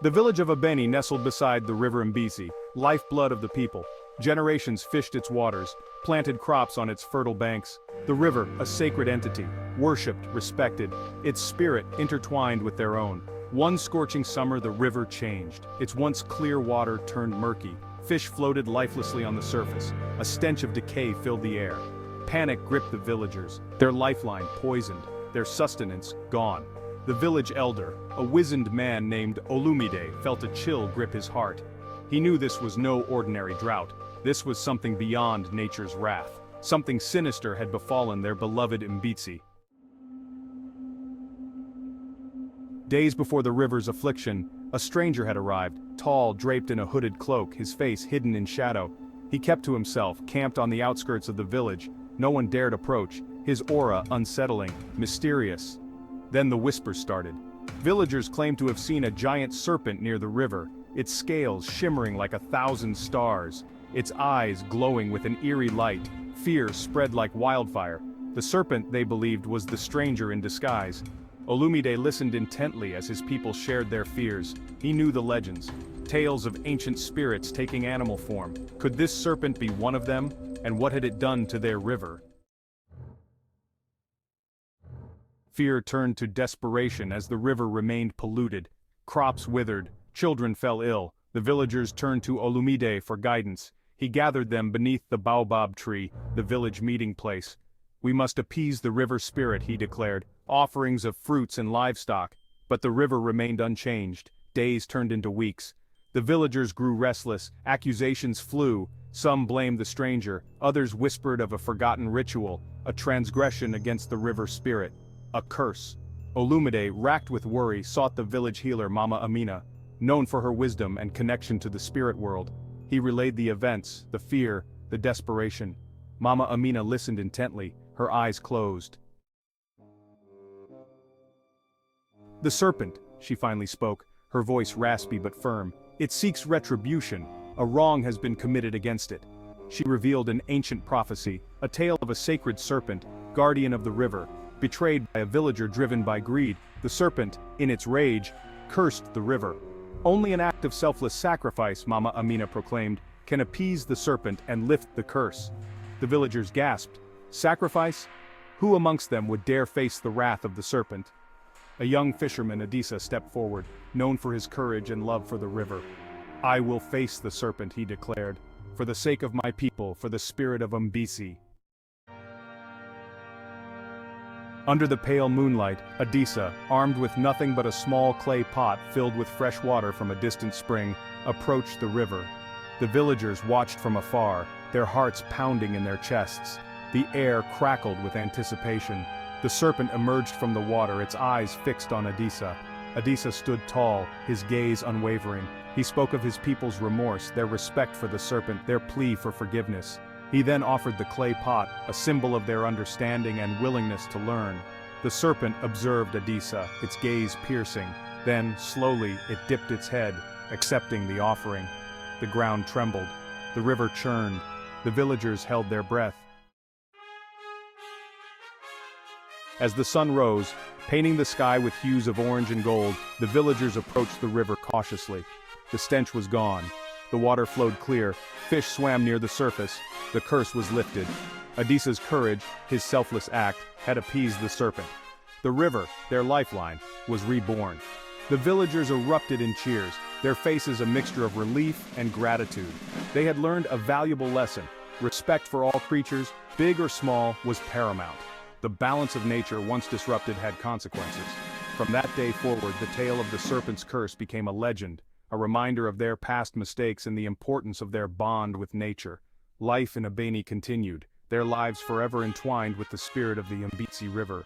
The village of Abeni nestled beside the river Mbisi, lifeblood of the people. Generations fished its waters, planted crops on its fertile banks. The river, a sacred entity, worshipped, respected, its spirit intertwined with their own. One scorching summer the river changed. Its once clear water turned murky. Fish floated lifelessly on the surface. A stench of decay filled the air. Panic gripped the villagers, their lifeline poisoned, their sustenance gone. The village elder, a wizened man named Olumide, felt a chill grip his heart. He knew this was no ordinary drought. This was something beyond nature's wrath. Something sinister had befallen their beloved Mbitsi. Days before the river's affliction, a stranger had arrived, tall, draped in a hooded cloak, his face hidden in shadow. He kept to himself, camped on the outskirts of the village. No one dared approach, his aura unsettling, mysterious. Then the whispers started. Villagers claimed to have seen a giant serpent near the river, its scales shimmering like 1,000 stars, its eyes glowing with an eerie light. Fear spread like wildfire. The serpent, they believed, was the stranger in disguise. Olumide listened intently as his people shared their fears. He knew the legends, tales of ancient spirits taking animal form. Could this serpent be one of them? And what had it done to their river? Fear turned to desperation as the river remained polluted. Crops withered, children fell ill. The villagers turned to Olumide for guidance. He gathered them beneath the baobab tree, the village meeting place. "We must appease the river spirit," he declared, offerings of fruits and livestock. But the river remained unchanged. Days turned into weeks. The villagers grew restless, accusations flew. Some blamed the stranger, others whispered of a forgotten ritual, a transgression against the river spirit. A curse. Olumide, racked with worry, sought the village healer Mama Amina, known for her wisdom and connection to the spirit world. He relayed the events, the fear, the desperation. Mama Amina listened intently, her eyes closed. "The serpent," she finally spoke, her voice raspy but firm. "It seeks retribution. A wrong has been committed against it." She revealed an ancient prophecy, a tale of a sacred serpent, guardian of the river. Betrayed by a villager driven by greed, the serpent, in its rage, cursed the river. Only an act of selfless sacrifice, Mama Amina proclaimed, can appease the serpent and lift the curse. The villagers gasped. Sacrifice? Who amongst them would dare face the wrath of the serpent? A young fisherman, Adisa, stepped forward, known for his courage and love for the river. "I will face the serpent," he declared, "for the sake of my people, for the spirit of Mbisi." Under the pale moonlight, Adisa, armed with nothing but a small clay pot filled with fresh water from a distant spring, approached the river. The villagers watched from afar, their hearts pounding in their chests. The air crackled with anticipation. The serpent emerged from the water, its eyes fixed on Adisa. Adisa stood tall, his gaze unwavering. He spoke of his people's remorse, their respect for the serpent, their plea for forgiveness. He then offered the clay pot, a symbol of their understanding and willingness to learn. The serpent observed Adisa, its gaze piercing. Then, slowly, it dipped its head, accepting the offering. The ground trembled. The river churned. The villagers held their breath. As the sun rose, painting the sky with hues of orange and gold, the villagers approached the river cautiously. The stench was gone. The water flowed clear, fish swam near the surface, the curse was lifted. Adisa's courage, his selfless act, had appeased the serpent. The river, their lifeline, was reborn. The villagers erupted in cheers, their faces a mixture of relief and gratitude. They had learned a valuable lesson. Respect for all creatures, big or small, was paramount. The balance of nature, once disrupted, had consequences. From that day forward, the tale of the serpent's curse became a legend, a reminder of their past mistakes and the importance of their bond with nature. Life in Abeni continued, their lives forever entwined with the spirit of the Mbitsi River.